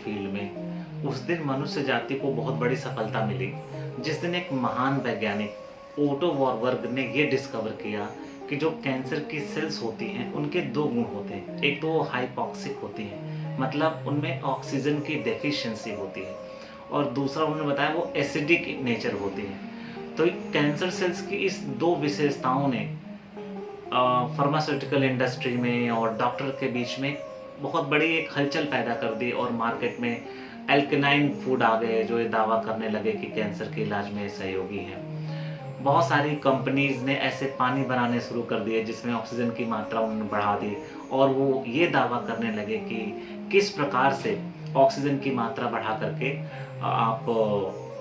Field में, उस दिन मनुष्य जाति को बहुत बड़ी सफलता मिली, जिस दिन एक महान वैज्ञानिक ओटो वॉरबर्ग ने ये डिस्कवर किया कि जो कैंसर की सेल्स होती हैं उनके दो गुण होते हैं। एक तो वो हाइपॉक्सिक होती हैं, मतलब उनमें ऑक्सीजन की डेफिशिएंसी होती है, और दूसरा उन्होंने बताया वो एसिडिक नेचर होती है। तो कैंसर सेल्स की इस दो विशेषताओं ने फार्मास्यूटिकल इंडस्ट्री में और डॉक्टर के बीच में बहुत बड़ी एक हलचल पैदा कर दी, और मार्केट में एल्कनाइन फूड आ गए जो ये दावा करने लगे कि कैंसर के इलाज में सहयोगी हैं। बहुत सारी कंपनीज ने ऐसे पानी बनाने शुरू कर दिए जिसमें ऑक्सीजन की मात्रा उन्होंने बढ़ा दी, और वो ये दावा करने लगे कि किस प्रकार से ऑक्सीजन की मात्रा बढ़ा करके आप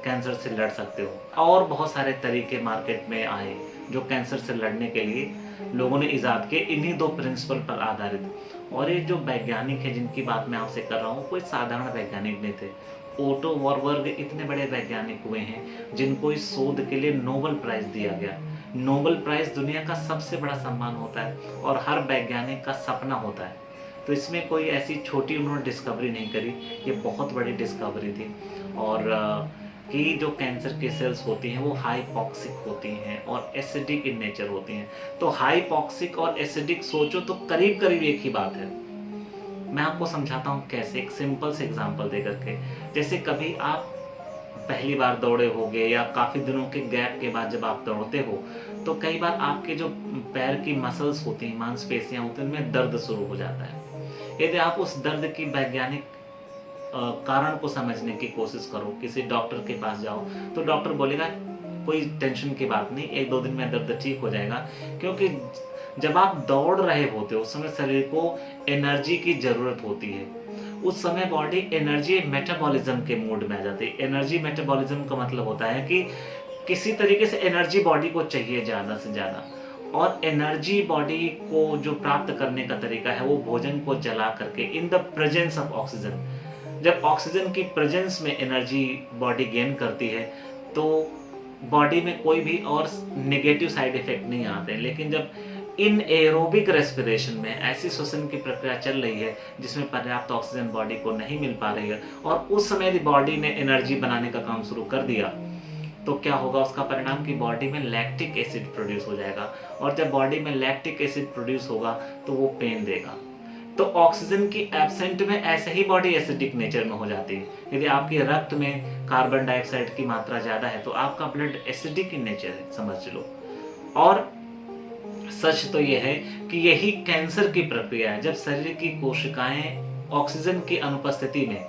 कैंसर से लड़ सकते हो। और बहुत सारे तरीके मार्केट में आए जो कैंसर से लड़ने के लिए लोगों ने इजाद किए, इन्हीं दो प्रिंसिपल पर आधारित। और ये जो वैज्ञानिक है जिनकी बात मैं आपसे कर रहा हूँ, कोई साधारण वैज्ञानिक नहीं थे। ओटो वॉरबर्ग इतने बड़े वैज्ञानिक हुए हैं जिनको इस शोध के लिए नोबेल प्राइज दिया गया। नोबेल प्राइज दुनिया का सबसे बड़ा सम्मान होता है और हर वैज्ञानिक का सपना होता है। तो इसमें कोई ऐसी छोटी उन्होंने डिस्कवरी नहीं करी, ये बहुत बड़ी डिस्कवरी थी। और कि जो कैंसर की सेल्स होती हैं वो हाइपॉक्सिक होती हैं और एसिडिक इन नेचर होती हैं। तो हाइपॉक्सिक और एसिडिक सोचो तो करीब करीब एक ही बात है। मैं आपको समझाता हूँ कैसे, एक सिंपल से एग्जांपल दे करके। जैसे कभी आप पहली बार दौड़े होगे या काफ़ी दिनों के गैप के बाद जब आप दौड़ते हो तो कई बार आपके जो पैर की मसल्स होती हैं, मांसपेशियां होती हैं, उनमें दर्द शुरू हो जाता है। यदि आप उस दर्द की वैज्ञानिक कारण को समझने की कोशिश करो, किसी डॉक्टर के पास जाओ, तो डॉक्टर बोलेगा कोई टेंशन की बात नहीं, एक दो दिन में दर्द ठीक हो जाएगा। क्योंकि जब आप दौड़ रहे होते हो उस समय शरीर को एनर्जी की जरूरत होती है। उस समय बॉडी एनर्जी मेटाबॉलिज्म के मूड में आ जाती है। एनर्जी मेटाबॉलिज्म का मतलब होता है कि किसी तरीके से एनर्जी बॉडी को चाहिए ज़्यादा से ज़्यादा, और एनर्जी बॉडी को जो प्राप्त करने का तरीका है वो भोजन को जला करके in the presence of oxygen. जब ऑक्सीजन की प्रेजेंस में एनर्जी बॉडी गेन करती है तो बॉडी में कोई भी और नेगेटिव साइड इफेक्ट नहीं आते। लेकिन जब इन एरोबिक रेस्पिरेशन में ऐसी श्वसन की प्रक्रिया चल रही है जिसमें पर्याप्त ऑक्सीजन बॉडी को नहीं मिल पा रही है, और उस समय यदि बॉडी ने एनर्जी बनाने का काम शुरू कर दिया तो क्या होगा, उसका परिणाम कि बॉडी में लैक्टिक एसिड प्रोड्यूस हो जाएगा, और जब बॉडी में लैक्टिक एसिड प्रोड्यूस होगा तो वो पेन देगा। तो ऑक्सीजन की एब्सेंट में ऐसे ही बॉडी एसिडिक नेचर में हो जाती है। यदि आपके रक्त में कार्बन डाइऑक्साइड की मात्रा ज्यादा है तो आपका ब्लड एसिडिक इन नेचर है, समझ लो। और सच तो यह है कि यही कैंसर की प्रक्रिया है। जब शरीर की कोशिकाएं ऑक्सीजन की अनुपस्थिति में,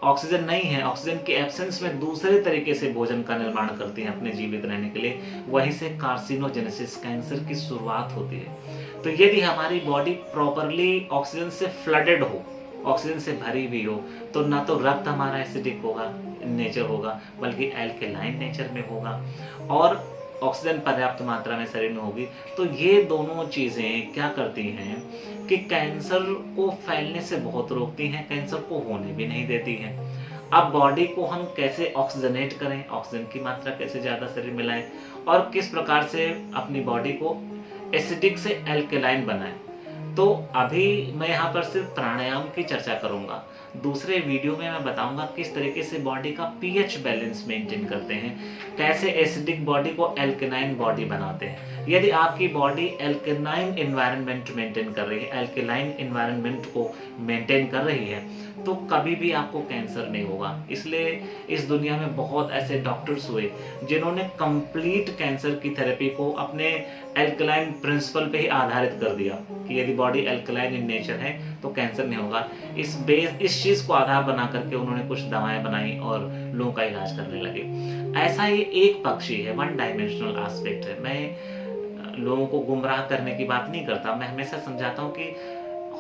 ऑक्सीजन नहीं है, ऑक्सीजन की एब्सेंस में दूसरे तरीके से भोजन का निर्माण करती हैं अपने जीवित रहने के लिए, वहीं से कार्सिनोजेनेसिस, कैंसर की शुरुआत होती है। तो यदि हमारी बॉडी प्रॉपरली ऑक्सीजन से फ्लडेड हो, ऑक्सीजन से भरी हुई हो, तो ना तो रक्त हमारा एसिडिक होगा नेचर होगा, बल्कि एल्केलाइन नेचर में होगा, और ऑक्सीजन पर्याप्त मात्रा में शरीर में होगी। तो ये दोनों चीजें क्या करती हैं कि कैंसर को फैलने से बहुत रोकती हैं, कैंसर को होने भी नहीं देती हैं। अब बॉडी को हम कैसे ऑक्सीजनेट करें, ऑक्सीजन की मात्रा कैसे ज्यादा शरीर में लाएं, और किस प्रकार से अपनी बॉडी को एसिडिक से एल्केलाइन बनाएं। तो अभी मैं यहाँ पर सिर्फ प्राणायाम की चर्चा करूंगा। दूसरे वीडियो में मैं बताऊंगा किस तरीके से बॉडी का पीएच बैलेंस मेंटेन करते हैं, कैसे एसिडिक बॉडी को एल्केलाइन बॉडी बनाते हैं। यदि आपकी बॉडी एल्केलाइन एनवायरनमेंट मेंटेन कर रही है, एल्केलाइन एनवायरनमेंट को मेंटेन कर रही है, तो कभी भी आपको कैंसर नहीं होगा। इसलिए इस दुनिया में बहुत ऐसे डॉक्टर्स हुए जिन्होंने कंप्लीट कैंसर की थेरेपी को अपने एल्कलाइन प्रिंसिपल पे ही आधारित कर दिया कि यदि बॉडी एल्कलाइन इन नेचर है तो कैंसर नहीं होगा। इस चीज को आधार बना करके उन्होंने कुछ दवाएं बनाई और लोगों का इलाज करने लगे। ऐसा ये एक पक्षी है, वन डायमेंशनल एस्पेक्ट है। मैं लोगों को गुमराह करने की बात नहीं करता, मैं हमेशा समझाता हूँ कि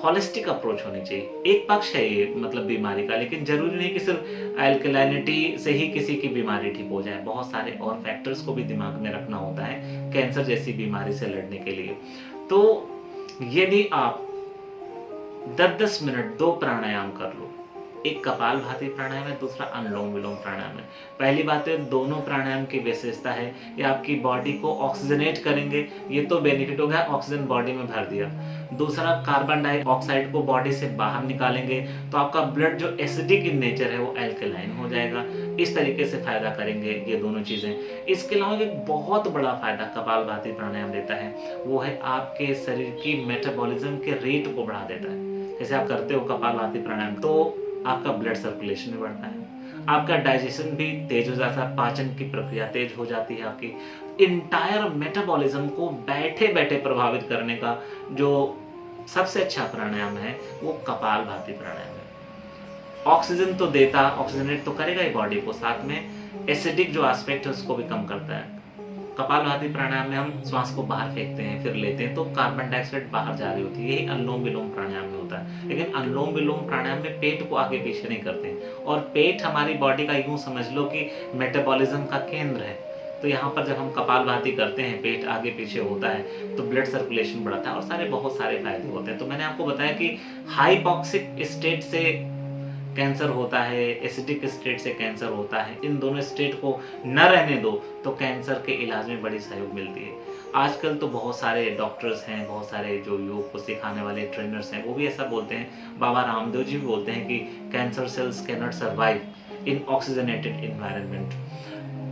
हॉलिस्टिक अप्रोच होनी चाहिए। एक पक्ष है ये मतलब बीमारी का, लेकिन जरूरी नहीं कि सिर्फ एल्कलाइनिटी से ही किसी की बीमारी ठीक हो जाए। बहुत सारे और फैक्टर्स को भी दिमाग में रखना होता है कैंसर जैसी बीमारी से लड़ने के लिए। तो यदि आप 10-10 मिनट 2 प्राणायाम कर लो, एक कपालभाति प्राणायाम है, दूसरा अनुलोम विलोम प्राणायाम है। पहली बात है, दोनों प्राणायाम की विशेषता है कि आपकी बॉडी को ऑक्सीजनेट करेंगे, ये तो बेनिफिट हो गया, ऑक्सीजन बॉडी में भर दिया। दूसरा, कार्बन डाइऑक्साइड को बॉडी से बाहर निकालेंगे, तो आपका ब्लड जो एसिडिक इन नेचर है वो एल्कलाइन हो जाएगा। इस तरीके से फायदा करेंगे ये दोनों चीजें। इसके अलावा एक बहुत बड़ा फायदा कपालभाति प्राणायाम देता है, वो है आपके शरीर की मेटाबॉलिज्म के रेट को बढ़ा देता है। जैसे आप करते हो कपालभाति प्राणायाम, तो आपका ब्लड सर्कुलेशन भी बढ़ता है, आपका डाइजेशन भी तेज हो जाता है, पाचन की प्रक्रिया तेज हो जाती है, आपकी इंटायर मेटाबॉलिज्म को बैठे बैठे प्रभावित करने का जो सबसे अच्छा प्राणायाम है वो कपालभाति प्राणायाम है। ऑक्सीजन तो देता, ऑक्सीजनेट तो करेगा ही बॉडी को, साथ में एसिडिक जो एस्पेक्ट है उसको भी कम करता है। कपालभाति प्राणायाम में हम श्वास को बाहर फेंकते हैं, फिर लेते हैं, तो कार्बन डाइऑक्साइड बाहर जा रही होती है। यही अनुलोम विलोम प्राणायाम में होता है। लेकिन अनुलोम विलोम प्राणायाम में पेट को आगे पीछे नहीं करते हैं, और पेट हमारी बॉडी का यूं समझ लो कि मेटाबॉलिज्म का केंद्र है। तो यहाँ पर जब हम कपालभाति करते हैं, पेट आगे पीछे होता है, तो ब्लड सर्कुलेशन बढ़ता है और बहुत सारे फायदे होते हैं। तो मैंने आपको बताया कि हाइपॉक्सिक स्टेट से कैंसर होता है, एसिडिक स्टेट से कैंसर होता है। इन दोनों स्टेट को न रहने दो तो कैंसर के इलाज में बड़ी सहयोग मिलती है। आजकल तो बहुत सारे डॉक्टर्स हैं, बहुत सारे जो योग को सिखाने वाले ट्रेनर्स हैं, वो भी ऐसा बोलते हैं। बाबा रामदेव जी भी बोलते हैं कि cancer cells can not survive in oxygenated environment.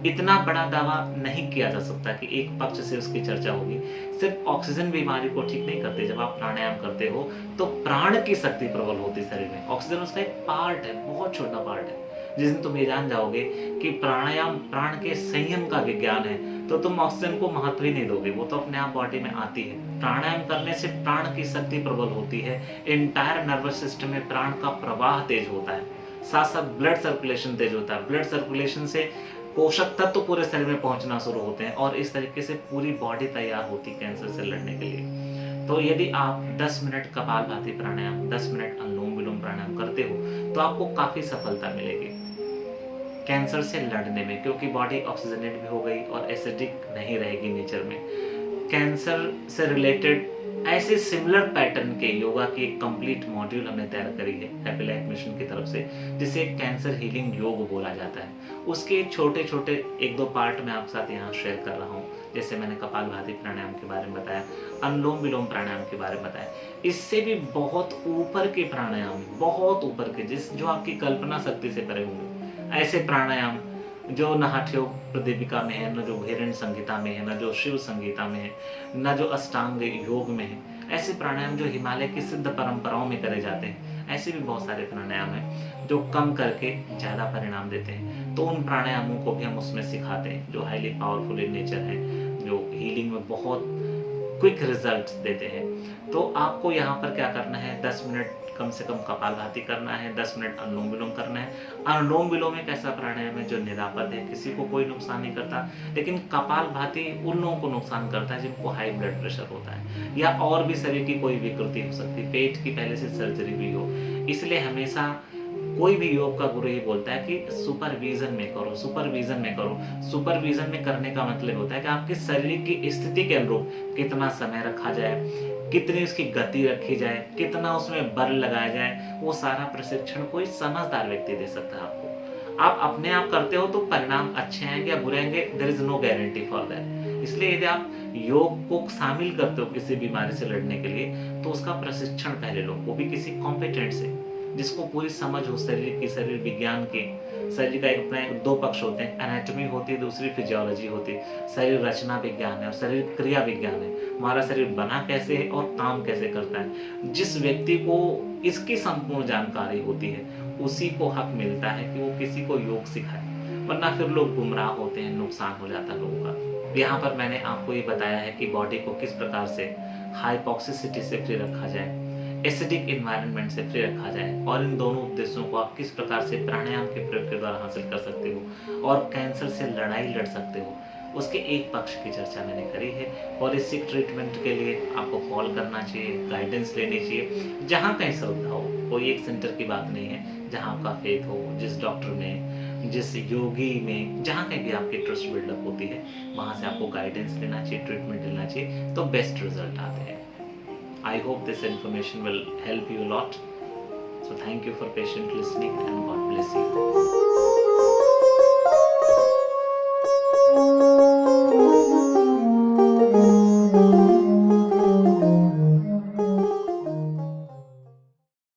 इतना बड़ा दावा नहीं किया जा सकता कि एक पक्ष से उसकी चर्चा होगी। सिर्फ ऑक्सीजन बीमारी को ठीक नहीं करते। जब आप प्राणायाम करते हो तो प्राण की शक्ति प्रबल होती है शरीर में। ऑक्सीजन उसका एक पार्ट है, बहुत छोटा पार्ट है। जिस दिन तुम ये जान जाओगे कि प्राणायाम प्राण के संयम का विज्ञान है, तो तुम ऑक्सीजन को महत्व ही नहीं दोगे, वो तो अपने आप बॉडी में आती है। प्राणायाम करने से प्राण की शक्ति प्रबल होती है, एंटायर नर्वस सिस्टम में प्राण का प्रवाह तेज होता है, साथ साथ ब्लड सर्कुलेशन तेज होता है। ब्लड सर्कुलेशन से पोषक तत्व पूरे शरीर में पहुंचना शुरू होते हैं और इस तरीके से पूरी बॉडी तैयार होती है कैंसर से लड़ने के लिए। तो यदि आप 10 मिनट कपालभाति प्राणायाम, 10 मिनट अनुलोम विलोम प्राणायाम करते हो तो आपको काफी सफलता मिलेगी कैंसर से लड़ने में, क्योंकि बॉडी ऑक्सीजनेट भी हो गई और एसिडिक नहीं रहेगी नेचर में। कैंसर से रिलेटेड ऐसे सिमिलर पैटर्न के योगा की एक कंप्लीट मॉड्यूल हमने तैयार करी है हैप्पी लाइफ मिशन की तरफ से, जिसे कैंसर हीलिंग योग बोला जाता है। उसके छोटे छोटे 1-2 पार्ट मैं आपके साथ यहाँ शेयर कर रहा हूँ। जैसे मैंने कपालभाति प्राणायाम के बारे में बताया, अनुलोम विलोम प्राणायाम के बारे में बताया। इससे भी बहुत ऊपर के प्राणायाम, बहुत ऊपर के, जो आपकी कल्पना शक्ति से परे होंगे, ऐसे प्राणायाम जो न हठ योग प्रदीपिका में है, न जो घैरण्य संहिता में है, न जो शिव संहिता में है, न जो अष्टांग योग में है। ऐसे प्राणायाम जो हिमालय की सिद्ध परंपराओं में करे जाते हैं, ऐसे भी बहुत सारे प्राणायाम हैं जो कम करके ज्यादा परिणाम देते हैं। तो उन प्राणायामों को भी हम उसमें सिखाते हैं जो हाईली पावरफुल इन नेचर है, जो हीलिंग में बहुत क्विक रिजल्ट देते हैं। तो आपको यहाँ पर क्या करना है, 10 मिनट कम से कम कपालभाति करना है, 10 मिनट अनुलोम विलोम करना है। अनुलोम विलोम एक ऐसा प्राणायाम है जो निरापद है, किसी को कोई नुकसान नहीं करता। लेकिन कपालभाति उन लोगों को नुकसान करता है जिनको हाई ब्लड प्रेशर होता है या और भी शरीर की कोई विकृति हो सकती है, पेट की पहले से सर्जरी भी हो। इसलिए हमेशा कोई भी योग का गुरु ये बोलता है कि सुपरविजन में करो, सुपरविजन में करो। सुपरविजन में करने का मतलब होता है कि आपके शरीर की स्थिति के अनुरूप कितना समय रखा जाए, कितनी उसकी गति रखी जाए, कितना उसमें बल लगाया जाए, वो सारा प्रशिक्षण कोई समझदार व्यक्ति दे सकता है आपको। आप अपने आप करते हो तो परिणाम अच्छे आएंगे या बुरे आएंगे, there is no guarantee for that. इसलिए यदि आप योग को शामिल करते हो किसी बीमारी से लड़ने के लिए, तो उसका प्रशिक्षण पहले लो, वो भी किसी कॉम्पिटेंट से, जिसको पूरी समझ हो शरीर की, शरीर विज्ञान के। शरीर का अपना 2 पक्ष होते हैं, एनाटॉमी होती है, दूसरी फिजियोलॉजी होती है। शरीर रचना विज्ञान है और शरीर क्रिया विज्ञान है। हमारा शरीर बना कैसे है और काम कैसे करता है। जिस व्यक्ति को इसकी संपूर्ण जानकारी होती है, उसी को हक मिलता है कि वो किसी को योग सिखाए, वरना फिर लोग गुमराह होते हैं, नुकसान हो जाता है लोगों का। यहाँ पर मैंने आपको ये बताया है कि बॉडी को किस प्रकार से हाइपॉक्सिसिटी से फ्री रखा जाए, एसिडिक एनवायरनमेंट से फ्री रखा जाए, और इन दोनों उद्देश्यों को आप किस प्रकार से प्राणायाम के प्रयोग के द्वारा हासिल कर सकते हो और कैंसर से लड़ाई लड़ सकते हो, उसके एक पक्ष की चर्चा मैंने करी है। हॉलिस्टिक ट्रीटमेंट के लिए आपको कॉल करना चाहिए, गाइडेंस लेनी चाहिए, जहाँ कहीं श्रद्धा हो। कोई एक सेंटर की बात नहीं है, जहाँ आपका फेथ हो, जिस डॉक्टर में, जिस योगी में, जहाँ कहीं भी आपकी ट्रस्ट बिल्डअप होती है, वहाँ से आपको गाइडेंस लेना चाहिए, ट्रीटमेंट लेना चाहिए, तो बेस्ट रिजल्ट आते हैं। I hope this information will help you a lot. So thank you for patient listening and God bless you.